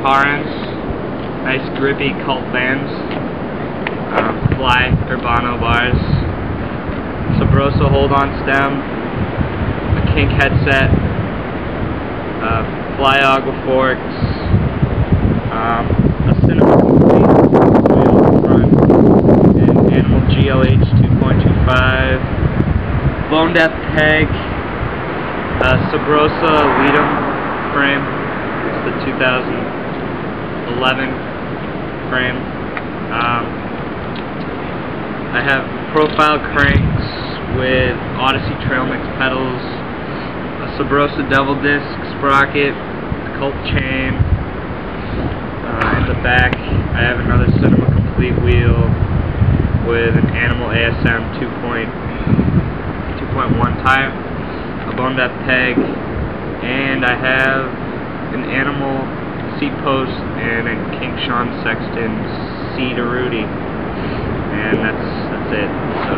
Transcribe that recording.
Torrents, nice grippy cult bands, Fly Urbano bars, Subrosa hold-on stem, a kink headset, Fly Agua forks, a cinema complete wheel front, an Animal GLH 2.25, Bone Death peg, Subrosa lead-em frame. It's the 2011 frame. I have profile cranks with Odyssey Trail Mix pedals, a Subrosa Devil Disc sprocket, a Cult chain. In the back I have another Cinema Complete wheel with an Animal ASM 2.1 tire, a Bone Death peg, and I have an Animal seat post and a King Sean Sexton C to Rudy, and that's it. So